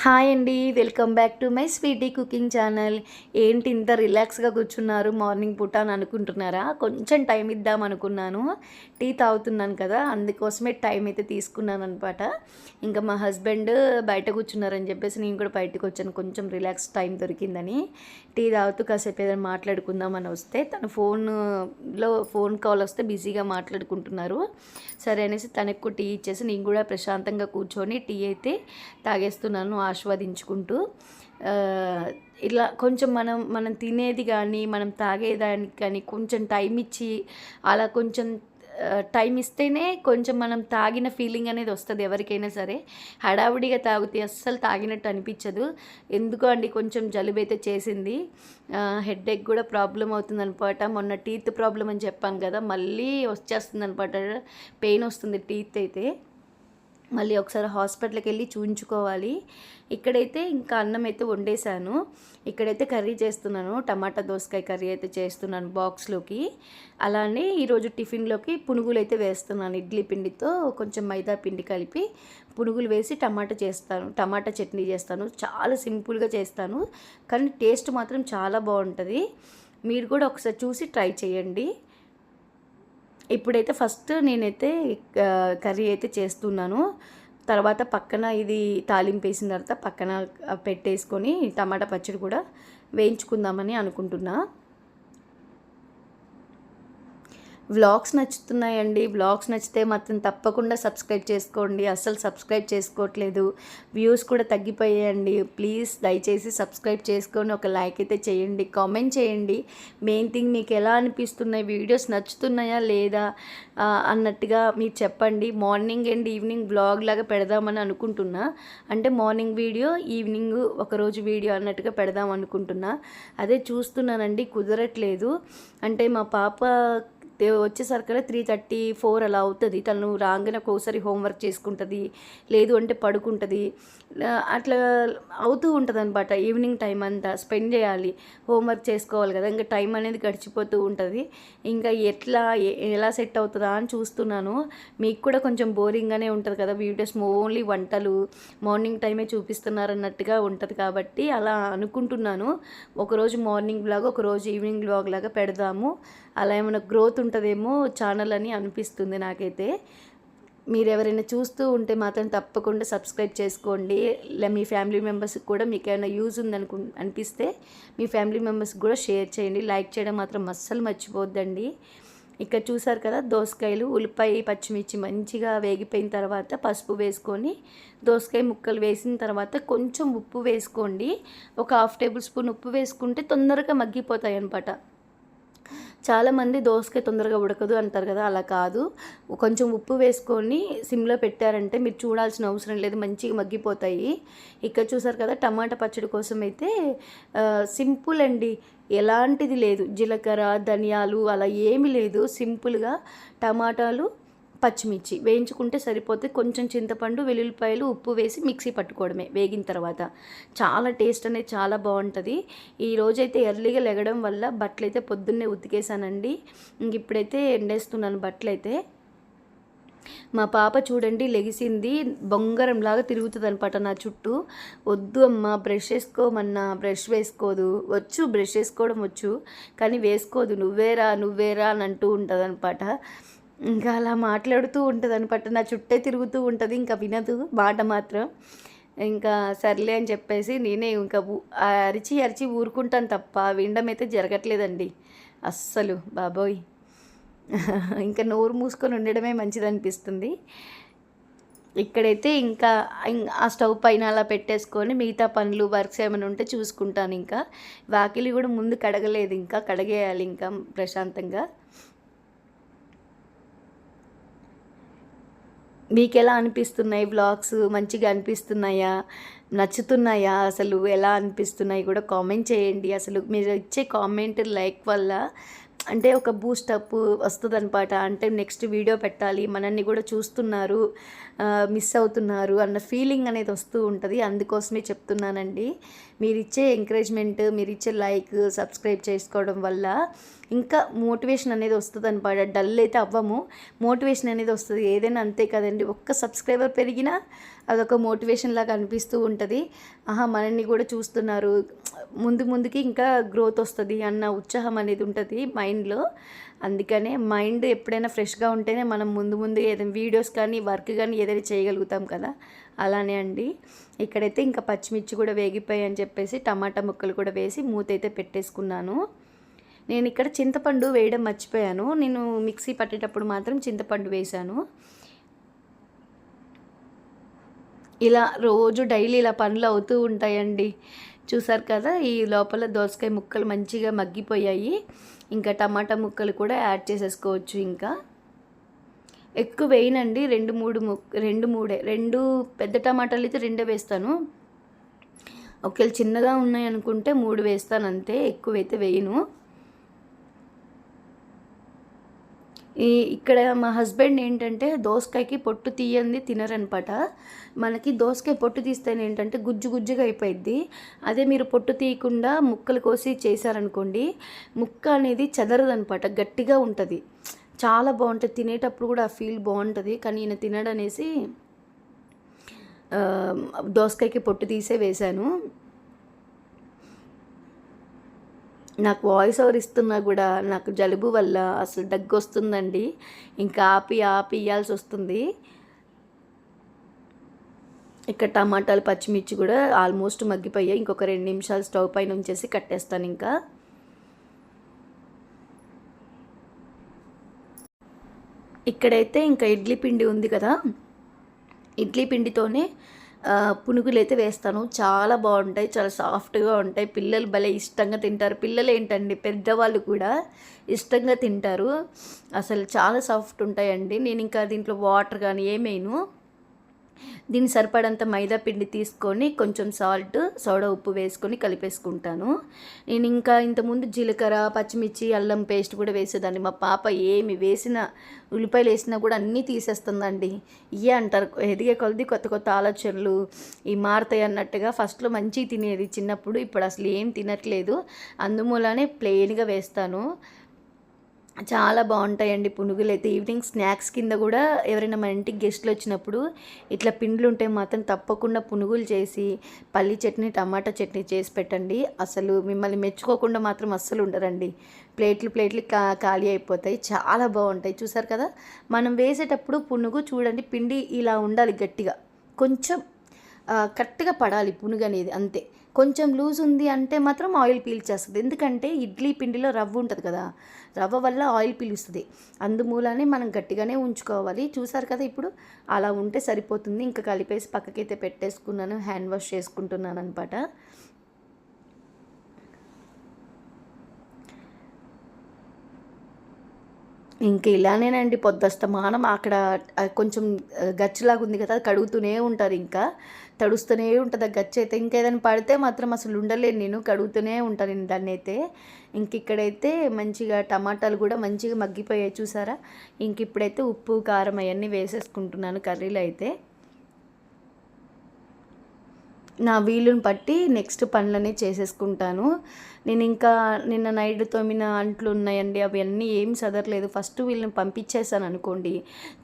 Hi అండి, welcome back to my sweety cooking channel. ఏంటి ఇంత రిలాక్స్గా కూర్చున్నారు మార్నింగ్ పూట అని అనుకుంటున్నారా? కొంచెం టైం ఇద్దాం అనుకున్నాను. టీ తాగుతున్నాను కదా, అందుకోసమే టైం అయితే తీసుకున్నాను అనమాట. ఇంకా మా హస్బెండ్ బయట కూర్చున్నారని చెప్పేసి నేను కూడా బయటకు వచ్చాను, కొంచెం రిలాక్స్ టైం దొరికిందని. టీ తాగుతూ కాసేపు ఏదైనా మాట్లాడుకుందామని వస్తే తన ఫోన్ కాల్ వస్తే బిజీగా మాట్లాడుకుంటున్నారు. సరే అనేసి తనకు టీ ఇచ్చేసి నేను కూడా ప్రశాంతంగా కూర్చొని టీ అయితే తాగేస్తున్నాను ఆస్వాదించుకుంటూ. ఇలా కొంచెం మనం తినేది కానీ మనం తాగేదానికి కానీ కొంచెం టైం ఇచ్చి అలా కొంచెం టైం ఇస్తేనే కొంచెం మనం తాగిన ఫీలింగ్ అనేది వస్తుంది ఎవరికైనా సరే. హడావుడిగా తాగితే అస్సలు తాగినట్టు అనిపించదు. ఎందుకో అండి కొంచెం జలుబు అయితే చేసింది, హెడేక్ కూడా ప్రాబ్లం అవుతుంది అనమాట. మొన్న టీత్ ప్రాబ్లం అని చెప్పాను కదా, మళ్ళీ వచ్చేస్తుంది అనమాట, పెయిన్ వస్తుంది టీత్ అయితే. మళ్ళీ ఒకసారి హాస్పిటల్కి వెళ్ళి చూయించుకోవాలి. ఇక్కడైతే ఇంకా అన్నం అయితే వండేశాను. ఇక్కడైతే కర్రీ చేస్తున్నాను, టమాటా దోసకాయ కర్రీ అయితే చేస్తున్నాను బాక్స్లోకి. అలానే ఈరోజు టిఫిన్లోకి పునుగులు అయితే వేస్తున్నాను. ఇడ్లీ పిండితో కొంచెం మైదా పిండి కలిపి పునుగులు వేసి టమాటా చట్నీ చేస్తాను. చాలా సింపుల్గా చేస్తాను, కానీ టేస్ట్ మాత్రం చాలా బాగుంటుంది. మీరు కూడా ఒకసారి చూసి ట్రై చేయండి. ఇప్పుడైతే ఫస్ట్ నేనైతే కర్రీ అయితే చేస్తున్నాను. తర్వాత పక్కన ఇది తాలింపు వేసిన తర్వాత పక్కన పెట్టేసుకొని టమాటా పచ్చడి కూడా వేయించుకుందామని అనుకుంటున్నా. వ్లాగ్స్ నచ్చుతున్నాయండి. వ్లాగ్స్ నచ్చితే మాత్రం తప్పకుండా సబ్స్క్రైబ్ చేసుకోండి. అస్సలు సబ్స్క్రైబ్ చేసుకోవట్లేదు, వ్యూస్ కూడా తగ్గిపోయాయండి. ప్లీజ్ దయచేసి సబ్స్క్రైబ్ చేసుకొని ఒక లైక్ అయితే చేయండి, కామెంట్ చేయండి. మెయిన్ థింగ్ మీకు ఎలా అనిపిస్తున్నాయి, వీడియోస్ నచ్చుతున్నాయా లేదా అన్నట్టుగా మీరు చెప్పండి. మార్నింగ్ అండ్ ఈవినింగ్ వ్లాగ్ లాగా పెడదామని అనుకుంటున్నా. అంటే మార్నింగ్ వీడియో, ఈవినింగ్ ఒకరోజు వీడియో అన్నట్టుగా పెడదాం అనుకుంటున్నా. అదే చూస్తున్నానండి, కుదరట్లేదు. అంటే మా పాప వచ్చేసరికల్లా 3:34 అలా అవుతుంది. తను రాగానే ఒక్కోసారి హోంవర్క్ చేసుకుంటుంది, లేదు అంటే పడుకుంటుంది. అట్లా అవుతూ ఉంటుంది అనమాట. ఈవినింగ్ టైం అంతా స్పెండ్ చేయాలి, హోంవర్క్ చేసుకోవాలి కదా, ఇంకా టైం అనేది గడిచిపోతూ ఉంటుంది. ఇంకా ఎలా సెట్ అవుతుందా అని చూస్తున్నాను. మీకు కూడా కొంచెం బోరింగ్గానే ఉంటుంది కదా వీడియోస్, ఓన్లీ వంటలు మార్నింగ్ టైమే చూపిస్తున్నారు అన్నట్టుగా ఉంటుంది. కాబట్టి అలా అనుకుంటున్నాను, ఒకరోజు మార్నింగ్ బ్లాగ్, ఒకరోజు ఈవినింగ్ బ్లాగ్ లాగా పెడదాము. అలా ఏమైనా గ్రోత్ ఉంటుందేమో ఛానల్ అని అనిపిస్తుంది నాకైతే. మీరు ఎవరైనా చూస్తూ ఉంటే మాత్రం తప్పకుండా సబ్స్క్రైబ్ చేసుకోండి. ఇలా మీ ఫ్యామిలీ మెంబర్స్కి కూడా మీకు ఏమైనా యూజ్ అనిపిస్తే మీ ఫ్యామిలీ మెంబర్స్కి కూడా షేర్ చేయండి. లైక్ చేయడం మాత్రం అస్సలు మర్చిపోద్దండి. ఇక్కడ చూసారు కదా, దోసకాయలు, ఉల్లిపాయ, పచ్చిమిర్చి మంచిగా వేగిపోయిన తర్వాత పసుపు వేసుకొని దోసకాయ ముక్కలు వేసిన తర్వాత కొంచెం ఉప్పు వేసుకోండి. ఒక 1/2 టేబుల్ స్పూన్ ఉప్పు వేసుకుంటే తొందరగా మగ్గిపోతాయి అన్నమాట. చాలామంది దోసకాయ తొందరగా ఉడకదు అంటారు కదా, అలా కాదు. కొంచెం ఉప్పు వేసుకొని సిమ్లో పెట్టారంటే మీరు చూడాల్సిన అవసరం లేదు, మంచిగా మగ్గిపోతాయి. ఇక్కడ చూసారు కదా, టమాటా పచ్చడి కోసం అయితే సింపుల్ అండి, ఎలాంటిది లేదు. జీలకర్ర, ధనియాలు అలా ఏమీ లేదు. సింపుల్గా టమాటాలు, పచ్చిమిర్చి వేయించుకుంటే సరిపోతే, కొంచెం చింతపండు, వెల్లుల్లిపాయలు, ఉప్పు వేసి మిక్సీ పట్టుకోవడమే వేగిన తర్వాత. చాలా టేస్ట్ అనేది చాలా బాగుంటుంది. ఈరోజైతే ఎర్లీగా లెగడం వల్ల బట్టలు అయితే పొద్దున్నే ఉతికేసానండి. ఇంక ఇప్పుడైతే ఎండేస్తున్నాను బట్టలు అయితే. మా పాప చూడండి లెగిసింది, బొంగరంలాగా తిరుగుతుంది అనమాట నా చుట్టూ. వద్దు అమ్మ, బ్రష్ వేసుకోమన్నా బ్రష్ వేసుకోదు. బ్రష్ వేసుకోవడం వచ్చు, కానీ వేసుకోదు. నువ్వేరా అని అంటూ ఉంటుంది అనమాట. ఇంకా అలా మాట్లాడుతూ ఉంటుంది అనమాట, నా చుట్టే తిరుగుతూ ఉంటుంది. ఇంకా వినదు మాట మాత్రం. ఇంకా సర్లే అని చెప్పేసి నేనే ఇంకా అరిచి ఊరుకుంటాను తప్ప వినడం అయితే జరగట్లేదండి అస్సలు. బాబోయ్, ఇంకా నోరు మూసుకొని ఉండడమే మంచిదనిపిస్తుంది. ఇక్కడైతే ఇంకా ఆ స్టవ్ పైన అలా పెట్టేసుకొని మిగతా పనులు, వర్క్స్ ఏమైనా ఉంటే చూసుకుంటాను. ఇంకా వాకిలి కూడా ముందు కడగలేదు, ఇంకా కడిగేయాలి ఇంకా ప్రశాంతంగా. మీకు ఎలా అనిపిస్తున్నాయి వ్లాగ్స్? మంచిగా అనిపిస్తున్నాయా, నచ్చుతున్నాయా, అసలు ఎలా అనిపిస్తున్నాయి కూడా కామెంట్ చేయండి. అసలు మీరు ఇచ్చే కామెంట్, లైక్ వల్ల అంటే ఒక బూస్టప్ వస్తుంది అనమాట. అంటే నెక్స్ట్ వీడియో పెట్టాలి, మనల్ని కూడా చూస్తున్నారు, మిస్ అవుతున్నారు అన్న ఫీలింగ్ అనేది వస్తూ ఉంటుంది. అందుకోసమే చెప్తున్నానండి. మీరు ఇచ్చే ఎంకరేజ్మెంట్, మీరు ఇచ్చే లైక్, సబ్స్క్రైబ్ చేసుకోవడం వల్ల ఇంకా మోటివేషన్ అనేది వస్తుంది అనమాట. డల్ అయితే అవ్వము, మోటివేషన్ అనేది వస్తుంది. ఏదైనా అంతే కదండి, ఒక్క సబ్స్క్రైబర్ పెరిగినా అదొక మోటివేషన్ లాగా అనిపిస్తూ ఉంటుంది. ఆహా, మనల్ని కూడా చూస్తున్నారు, ముందుకి ఇంకా గ్రోత్ వస్తుంది అన్న ఉత్సాహం అనేది ఉంటుంది మైండ్లో. అందుకనే మైండ్ ఎప్పుడైనా ఫ్రెష్గా ఉంటేనే మనం ముందు ఏదైనా వీడియోస్ కానీ వర్క్ కానీ ఏదైనా చేయగలుగుతాం కదా, అలానే అండి. ఇక్కడైతే ఇంకా పచ్చిమిర్చి కూడా వేగిపోయాయి అని చెప్పేసి టమాటా ముక్కలు కూడా వేసి మూత అయితే పెట్టేసుకున్నాను. నేను ఇక్కడ చింతపండు వేయడం మర్చిపోయాను. నేను మిక్సీ పట్టేటప్పుడు మాత్రం చింతపండు వేశాను. ఇలా రోజు డైలీ ఇలా పనులు అవుతూ ఉంటాయండి. చూసారు కదా, ఈ లోపల దోసకాయ ముక్కలు మంచిగా మగ్గిపోయాయి. ఇంకా టమాటా ముక్కలు కూడా యాడ్ చేసేసుకోవచ్చు. ఇంకా ఎక్కువ వేయనండి, 2 పెద్ద టమాటాలు అయితే 2 వేస్తాను. ఒకవేళ చిన్నగా ఉన్నాయి అనుకుంటే 3 వేస్తాను అంతే, ఎక్కువైతే వేయను. ఇక్కడ మా హస్బెండ్ ఏంటంటే దోసకాయకి పొట్టు తీయంది తినరనమాట. మనకి దోసకాయ పొట్టు తీస్తేనే ఏంటంటే గుజ్జుగా అయిపోయింది. అదే మీరు పొట్టు తీయకుండా ముక్కలు కోసి చేశారనుకోండి, ముక్క అనేది చెదరదనమాట, గట్టిగా ఉంటుంది, చాలా బాగుంటుంది. తినేటప్పుడు కూడా ఆ ఫీల్ బాగుంటుంది. కానీ ఈయన తినడనేసి దోసకాయకి పొట్టు తీసే వేశాను. నాకు వాయిస్ ఓవర్ ఇస్తున్నా కూడా నాకు జలుబు వల్ల అసలు దగ్గు వస్తుందండి. ఇంకా ఆపి ఇవ్వాల్సి వస్తుంది. ఇక్కడ టమాటాలు పచ్చిమిర్చి కూడా ఆల్మోస్ట్ మగ్గిపోయాయి. ఇంకొక 2 నిమిషాలు స్టవ్ పైన ఉంచేసి కట్టేస్తాను. ఇంకా ఇక్కడైతే ఇంకా ఇడ్లీ పిండి ఉంది కదా, ఇడ్లీ పిండితోనే పునుగులు అయితే వేస్తాను. చాలా బాగుంటాయి, చాలా సాఫ్ట్గా ఉంటాయి. పిల్లలు భలే ఇష్టంగా తింటారు. పిల్లలు ఏంటండి, పెద్దవాళ్ళు కూడా ఇష్టంగా తింటారు. అసలు చాలా సాఫ్ట్ ఉంటాయండి. నేను ఇంకా దీంట్లో వాటర్ కానీ ఏమేను, దీన్ని సరిపడంత మైదా పిండి తీసుకొని కొంచెం సాల్ట్, సోడా ఉప్పు వేసుకొని కలిపేసుకుంటాను. నేను ఇంకా ఇంతకుముందు జీలకర్ర, పచ్చిమిర్చి, అల్లం పేస్ట్ కూడా వేసేదాన్ని. మా పాప ఏమి వేసినా, ఉల్లిపాయలు వేసినా కూడా అన్నీ తీసేస్తుందండి. ఇవే అంటారు, ఎదిగే కొలది కొత్త ఆలోచనలు ఈ మారుతాయి అన్నట్టుగా. ఫస్ట్లో మంచిగా తినేది చిన్నప్పుడు, ఇప్పుడు అసలు ఏం తినట్లేదు. అందుమూలనే ప్లెయిన్గా వేస్తాను. చాలా బాగుంటాయండి పునుగులు అయితే. ఈవినింగ్ స్నాక్స్ కింద కూడా ఎవరైనా మన ఇంటికి గెస్ట్లు వచ్చినప్పుడు ఇట్లా పిండ్లు ఉంటే మాత్రం తప్పకుండా పునుగులు చేసి పల్లి చట్నీ, టమాటా చట్నీ చేసి పెట్టండి. అసలు మిమ్మల్ని మెచ్చుకోకుండా మాత్రం అస్సలు ఉండరండి. ప్లేట్లు ఖాళీ అయిపోతాయి. చాలా బాగుంటాయి. చూసారు కదా, మనం వేసేటప్పుడు పునుగు చూడండి, పిండి ఇలా ఉండాలి గట్టిగా, కొంచెం కరెక్ట్గా పడాలి పునుగు అనేది, అంతే. కొంచెం లూజ్ ఉంది అంటే మాత్రం ఆయిల్ పీల్చేస్తుంది. ఎందుకంటే ఇడ్లీ పిండిలో రవ్వ ఉంటుంది కదా, రవ్వ వల్ల ఆయిల్ పీలుస్తుంది. అందుమూలనే మనం గట్టిగానే ఉంచుకోవాలి. చూసారు కదా, ఇప్పుడు అలా ఉంటే సరిపోతుంది. ఇంకా కలిపేసి పక్కకైతే పెట్టేసుకున్నాను. హ్యాండ్ వాష్ చేసుకుంటున్నాను అనమాట. ఇంక ఇలానేనండి పొద్దస్తమానం అక్కడ కొంచెం గచ్చులాగా ఉంది కదా, అది కడుగుతూనే ఉంటారు. ఇంకా తడుస్తూనే ఉంటుంది ఆ గచ్చు అయితే. ఇంకేదైనా పడితే మాత్రం అసలు ఉండలేను నేను, కడుగుతూనే ఉంటాను నేను దాన్ని అయితే. ఇంక ఇక్కడైతే మంచిగా టమాటాలు కూడా మంచిగా మగ్గిపోయాయి చూసారా. ఇంక ఇప్పుడైతే ఉప్పు, కారం అవన్నీ వేసేసుకుంటున్నాను కర్రీలో అయితే. నా వీలుని బట్టి నెక్స్ట్ పనులన్నీ చేసేసుకుంటాను. నేను ఇంకా నిన్న నైట్ తోమిన అంట్లు ఉన్నాయండి, అవన్నీ ఏం సదరలేదు. ఫస్ట్ వీళ్ళని పంపించేసాను అనుకోండి,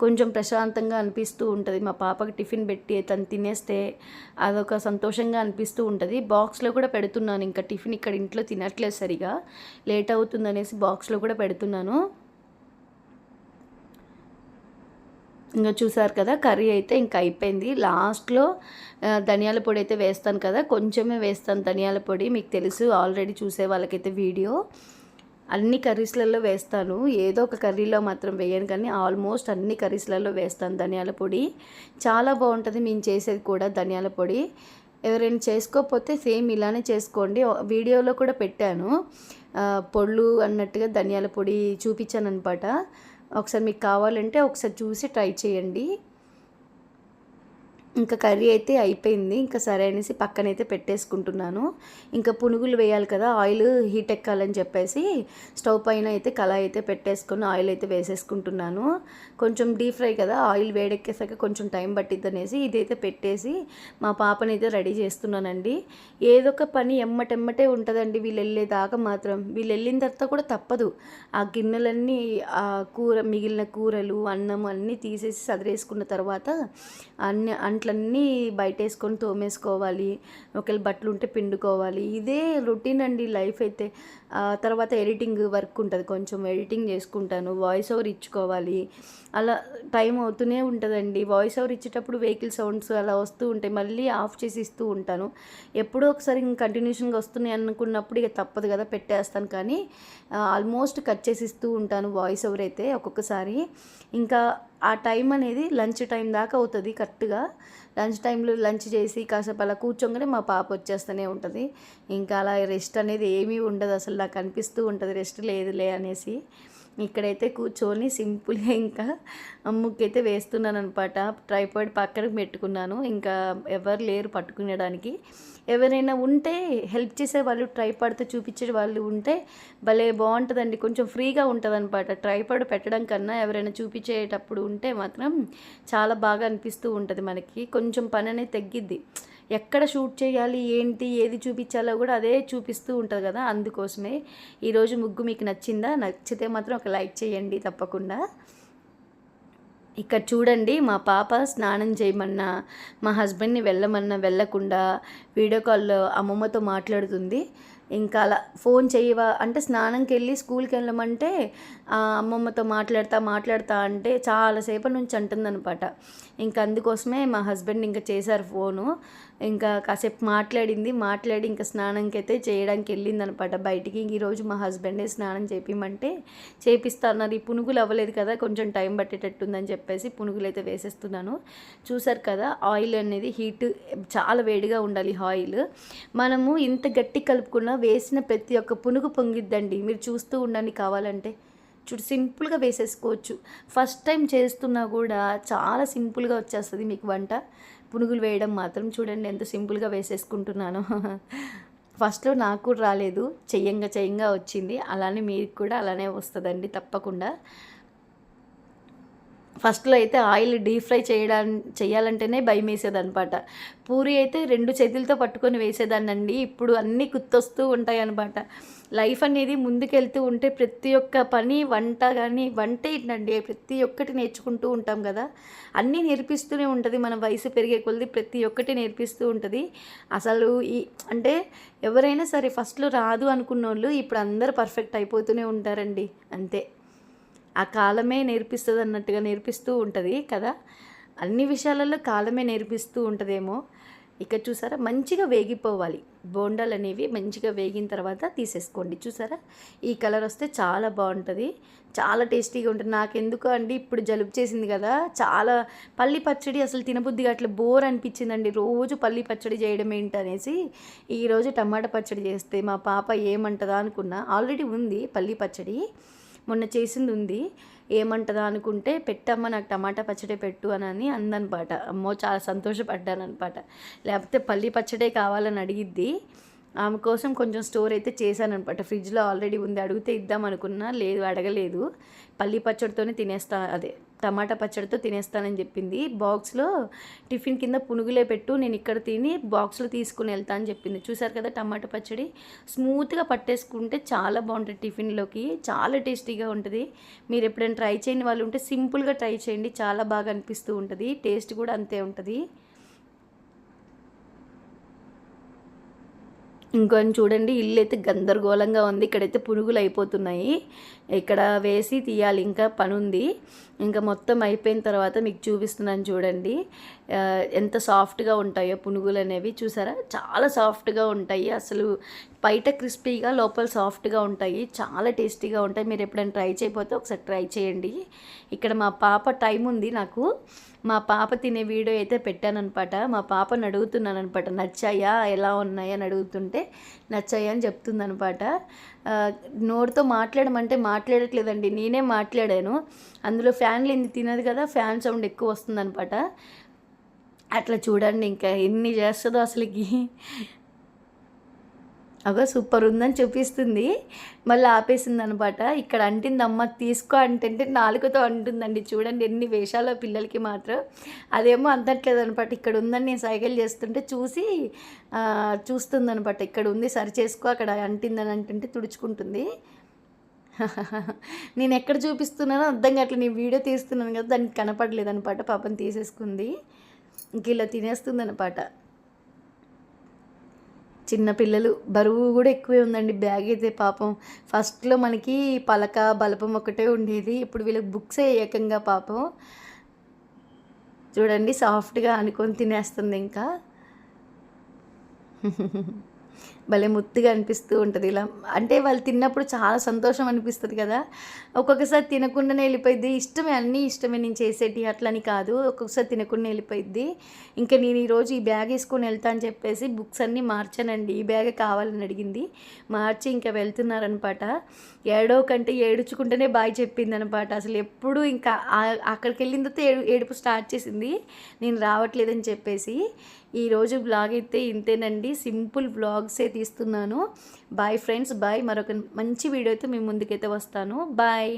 కొంచెం ప్రశాంతంగా అనిపిస్తూ ఉంటుంది. మా పాపకి టిఫిన్ పెట్టి తను తినేస్తే అదొక సంతోషంగా అనిపిస్తూ ఉంటుంది. బాక్స్లో కూడా పెడుతున్నాను. ఇంకా టిఫిన్ ఇక్కడ ఇంట్లో తినట్లేదు సరిగా, లేట్ అవుతుందనేసి బాక్స్లో కూడా పెడుతున్నాను. ఇంకా చూసారు కదా, కర్రీ అయితే ఇంకా అయిపోయింది. లాస్ట్లో ధనియాల పొడి అయితే వేస్తాను కదా, కొంచెమే వేస్తాను ధనియాల పొడి. మీకు తెలుసు ఆల్రెడీ చూసే వాళ్ళకైతే వీడియో. అన్ని కర్రీస్లలో వేస్తాను, ఏదో ఒక కర్రీలో మాత్రం వేయను, కానీ ఆల్మోస్ట్ అన్ని కర్రీస్లలో వేస్తాను ధనియాల పొడి. చాలా బాగుంటుంది మేము చేసేది కూడా ధనియాల పొడి. ఎవరైనా చేసుకోకపోతే సేమ్ ఇలానే చేసుకోండి. వీడియోలో కూడా పెట్టాను, పొళ్ళు అన్నట్టుగా ధనియాల పొడి చూపించాను అనమాట. ఒకసారి మీకు కావాలంటే ఒకసారి చూసి ట్రై చేయండి. ఇంకా కర్రీ అయితే అయిపోయింది. ఇంకా సరే అనేసి పక్కనైతే పెట్టేసుకుంటున్నాను. ఇంకా పునుగులు వేయాలి కదా, ఆయిల్ హీట్ ఎక్కాలని చెప్పేసి స్టవ్ పైన అయితే కళాయి అయితే పెట్టేసుకొని ఆయిల్ అయితే వేసేసుకుంటున్నాను. కొంచెం డీప్ ఫ్రై కదా, ఆయిల్ వేడెక్కేసాక కొంచెం టైం పట్టిద్ది అనేసి ఇదైతే పెట్టేసి మా పాపని అయితే రెడీ చేస్తున్నానండి. ఏదో ఒక పని ఎమ్మటెమ్మటే ఉంటుందండి వీళ్ళు వెళ్ళేదాకా మాత్రం. వీళ్ళు వెళ్ళిన తర్వాత కూడా తప్పదు, ఆ గిన్నెలన్నీ మిగిలిన కూరలు, అన్నం అన్నీ తీసేసి సదిరేసుకున్న తర్వాత అంట్లు అంట్లన్నీ బయటేసుకొని తోమేసుకోవాలి, ఒకవేళ బట్టలు ఉంటే పిండుకోవాలి. ఇదే రొటీన్ అండి లైఫ్ అయితే. తర్వాత ఎడిటింగ్ వర్క్ ఉంటుంది, కొంచెం ఎడిటింగ్ చేసుకుంటాను, వాయిస్ ఓవర్ ఇచ్చుకోవాలి. అలా టైం అవుతూనే ఉంటుందండి. వాయిస్ ఓవర్ ఇచ్చేటప్పుడు వెహికల్ సౌండ్స్ అలా వస్తూ ఉంటాయి, మళ్ళీ ఆఫ్ చేసి ఇస్తూ ఉంటాను. ఎప్పుడో ఒకసారి కంటిన్యూషన్గా వస్తున్నాయి అనుకున్నప్పుడు ఇక తప్పదు కదా, పెట్టేస్తాను. కానీ ఆల్మోస్ట్ కట్ చేసి ఇస్తూ ఉంటాను వాయిస్ ఓవర్ అయితే ఒక్కొక్కసారి. ఇంకా ఆ టైం అనేది లంచ్ టైం దాకా అవుతుంది కరెక్ట్గా. లంచ్ టైంలో లంచ్ చేసి కాసేపు అలా కూర్చోగానే మా పాప వచ్చేస్తూనే ఉంటుంది. ఇంకా అలా రెస్ట్ అనేది ఏమీ ఉండదు అసలు. నాకు అనిపిస్తూ ఉంటుంది రెస్ట్ లేదులే అనేసి. ఇక్కడైతే కూర్చొని సింపుల్గా ఇంకా అమ్ముకైతే వేస్తున్నాను అనమాట. ట్రైపాడ్ పక్కనకి పెట్టుకున్నాను, ఇంకా ఎవరు లేరు పట్టుకునేడానికి. ఎవరైనా ఉంటే హెల్ప్ చేసే వాళ్ళు, ట్రైపాడ్తో చూపించే వాళ్ళు ఉంటే భలే బాగుంటుందండి, కొంచెం ఫ్రీగా ఉంటుంది అనమాట. ట్రైపాడ్ పెట్టడం కన్నా ఎవరైనా చూపించేటప్పుడు ఉంటే మాత్రం చాలా బాగా అనిపిస్తూ ఉంటుంది మనకి. కొంచెం పని అనేది తగ్గిద్ది. ఎక్కడ షూట్ చేయాలి, ఏంటి, ఏది చూపించాలో కూడా అదే చూపిస్తూ ఉంటుంది కదా. అందుకోసమే ఈరోజు ముగ్గు మీకు నచ్చిందా? నచ్చితే మాత్రం ఒక లైక్ చేయండి తప్పకుండా. ఇక్కడ చూడండి, మా పాప స్నానం చేయమన్నా, మా హస్బెండ్ని వెళ్ళమన్నా వెళ్ళకుండా వీడియో కాల్లో అమ్మమ్మతో మాట్లాడుతుంది. ఇంకా అలా ఫోన్ చేయవా అంటే, స్నానంకి వెళ్ళి స్కూల్కి వెళ్ళమంటే అమ్మమ్మతో మాట్లాడతా అంటే చాలాసేపటి నుంచి అంటుందనమాట. ఇంకా అందుకోసమే మా హస్బెండ్ ఇంకా చేశారు ఫోను. ఇంకా కాసేపు మాట్లాడి ఇంకా స్నానంకి అయితే చేయడానికి వెళ్ళిందనమాట బయటికి. ఈరోజు మా హస్బెండే స్నానం చేపిమంటే చేపిస్తా అన్నారు. ఈ పునుగులు అవ్వలేదు కదా, కొంచెం టైం పట్టేటట్టుందని చెప్పేసి పునుగులు అయితే వేసేస్తున్నాను. చూసారు కదా, ఆయిల్ అనేది హీట్ చాలా వేడిగా ఉండాలి ఆయిల్. మనము ఇంత గట్టి కలుపుకున్నా వేసిన ప్రతి ఒక్క పునుగు పొంగిద్దండి. మీరు చూస్తూ ఉండండి కావాలంటే. సింపుల్గా వేసేసుకోవచ్చు. ఫస్ట్ టైం చేస్తున్నా కూడా చాలా సింపుల్గా వచ్చేస్తుంది మీకు వంట. పునుగులు వేయడం మాత్రం చూడండి ఎంత సింపుల్గా వేసేసుకుంటున్నాను. ఫస్ట్లో నాకు కూడా రాలేదు, చెయ్యంగా వచ్చింది. అలానే మీకు కూడా అలానే వస్తుందండి తప్పకుండా. ఫస్ట్లో అయితే ఆయిల్ డీప్ ఫ్రై చేయాలంటేనే భయం వేసేదనమాట. పూరి అయితే 2 చేతులతో పట్టుకొని వేసేదాన్నండి. ఇప్పుడు అన్నీ గుర్తొస్తూ ఉంటాయి అనమాట. లైఫ్ అనేది ముందుకెళ్తూ ఉంటే ప్రతి ఒక్క పని, వంటే ఏంటండి, ప్రతి ఒక్కటి నేర్చుకుంటూ ఉంటాం కదా. అన్నీ నేర్పిస్తూనే ఉంటుంది, మన వయసు పెరిగే కొద్దీ ప్రతి ఒక్కటి నేర్పిస్తూ ఉంటుంది. అసలు అంటే ఎవరైనా సరే ఫస్ట్లో రాదు అనుకున్న వాళ్ళు ఇప్పుడు అందరూ పర్ఫెక్ట్ అయిపోతూనే ఉంటారండి, అంతే. ఆ కాలమే నేర్పిస్తుంది అన్నట్టుగా నేర్పిస్తూ ఉంటుంది కదా. అన్ని విషయాలలో కాలమే నేర్పిస్తూ ఉంటుందేమో. ఇక చూసారా, మంచిగా వేగిపోవాలి బోండాలు అనేవి. మంచిగా వేగిన తర్వాత తీసేసుకోండి. చూసారా, ఈ కలర్ వస్తే చాలా బాగుంటుంది, చాలా టేస్టీగా ఉంటుంది. నాకెందుకో అండి ఇప్పుడు జలుబు చేసింది కదా, చాలా పల్లి పచ్చడి అసలు తినబుద్దిగా అట్లా బోర్ అనిపించిందండి. రోజు పల్లి పచ్చడి చేయడం ఏంటనేసి ఈరోజు టమాటా పచ్చడి చేస్తే మా పాప ఏమంటుందా అనుకున్నా. ఆల్రెడీ ఉంది పల్లి పచ్చడి, మొన్న చేసింది ఉంది. ఏమంటుందా అనుకుంటే, పెట్టమ్మా నాకు టమాటా పచ్చడి పెట్టు అని అందనమాట. అమ్మో చాలా సంతోషపడ్డానమాట. లేకపోతే పల్లి పచ్చడే కావాలని అడిగిద్ది. ఆమె కోసం కొంచెం స్టోర్ అయితే చేశానమాట, ఫ్రిడ్జ్లో ఆల్రెడీ ఉంది. అడిగితే ఇద్దాం అనుకున్నా, లేదు అడగలేదు. పల్లి పచ్చడితోనే టమాటా పచ్చడితో తినేస్తానని చెప్పింది. బాక్స్లో టిఫిన్ కింద పునుగులే పెట్టు, నేను ఇక్కడ తిని బాక్స్లో తీసుకుని వెళ్తా అని చెప్పింది. చూసారు కదా, టమాటా పచ్చడి స్మూత్గా పట్టేసుకుంటే చాలా బాగుంటుంది టిఫిన్లోకి, చాలా టేస్టీగా ఉంటుంది. మీరు ఎప్పుడైనా ట్రై చేయని వాళ్ళు ఉంటే సింపుల్గా ట్రై చేయండి, చాలా బాగా అనిపిస్తూ ఉంటుంది. టేస్ట్ కూడా అంతే ఉంటుంది. ఇంకొని చూడండి, ఇల్లు అయితే గందరగోళంగా ఉంది. ఇక్కడైతే పునుగులు అయిపోతున్నాయి, ఇక్కడ వేసి తీయాలి, ఇంకా పని ఉంది. ఇంకా మొత్తం అయిపోయిన తర్వాత మీకు చూపిస్తున్నాను చూడండి ఎంత సాఫ్ట్గా ఉంటాయో పునుగులు అనేవి. చూసారా, చాలా సాఫ్ట్గా ఉంటాయి అసలు. బయట క్రిస్పీగా, లోపల సాఫ్ట్గా ఉంటాయి, చాలా టేస్టీగా ఉంటాయి. మీరు ఎప్పుడైనా ట్రై చేయకపోతే ఒకసారి ట్రై చేయండి. ఇక్కడ మా పాప టైం ఉంది నాకు, మా పాప తినే వీడియో అయితే పెట్టానమాట. మా పాపను అడుగుతున్నాను అనమాట, నచ్చాయా, ఎలా ఉన్నాయా అని అడుగుతుంటే నచ్చాయా అని చెప్తుందనమాట. నోటితో మాట్లాడమంటే మాట్లాడట్లేదండి, నేనే మాట్లాడాను. అందులో ఫ్యాన్లు ఎన్ని తినదు కదా, ఫ్యాన్ సౌండ్ ఎక్కువ వస్తుందనమాట. అట్లా చూడండి ఇంకా ఎన్ని చేస్తుందో అసలుకి. అగో సూపర్ ఉందని చూపిస్తుంది, మళ్ళీ ఆపేసింది అనమాట. ఇక్కడ అంటింది అమ్మ తీసుకో అంటే నాలుగుతో అంటుందండి. చూడండి ఎన్ని వేషాలో పిల్లలకి మాత్రం. అదేమో అందట్లేదు అనమాట. ఇక్కడ ఉందని నేను సైకిల్ చేస్తుంటే చూస్తుంది అనమాట. ఇక్కడ ఉంది సరి చేసుకో, అక్కడ అంటిందని అంటుంటే తుడుచుకుంటుంది. నేను ఎక్కడ చూపిస్తున్నానో అర్థం కావట్లేదు, నేను వీడియో తీస్తున్నాను కదా, దానికి కనపడలేదు అనమాట. పాపం తీసేసుకుంది. ఇంక ఇలా తినేస్తుందన్నమాట. చిన్న పిల్లలు బరువు కూడా ఎక్కువే ఉందండి బ్యాగ్ అయితే పాపం. ఫస్ట్‌లో మనకి పలక, బలపం ఒకటే ఉండేది. ఇప్పుడు వీళ్ళకి బుక్సే ఏకంగా పాపం. చూడండి సాఫ్ట్‌గా అనుకొని తినేస్తుంది ఇంకా. భలే ముద్దుగా అనిపిస్తూ ఉంటది ఇలా. అంటే వాళ్ళు తిన్నప్పుడు చాలా సంతోషం అనిపిస్తది కదా! ఒక్కొక్కసారి తినకుండానే ఎళ్ళిపోయిద్ది. ఇష్టమే అన్నీ ఇష్టమే నేను చేసేటియి అట్లని కాదు. ఒక్కొక్కసారి తినకుండా ఎళ్ళిపోయిద్ది. ఇంక నేను ఈరోజు ఈ బ్యాగ్ ఏసుకొని ఎళ్తా అని చెప్పేసి బుక్స్ అన్నీ మార్చానండి. ఈ బ్యాగే కావాలని అడిగింది. మార్చి ఇంక వెళ్తున్నారనమాట. ఏడవకంటే ఏడుచుకుంటూనే బాయ్ చెప్పిందనమాట. అసలు ఎప్పుడు ఇంకా అక్కడికెళ్ళిన తర్వాత ఏడుపు స్టార్ట్ చేసింది. నేను రావట్లేదని చెప్పేసి. ఈరోజు వ్లాగ్ అయితే ఇంతేనండి. సింపుల్ వ్లాగ్సే తీస్తున్నాను. Bye friends, bye. మరొక మంచి వీడియోతో మీ ముందుకైతే వస్తాను. బాయ్.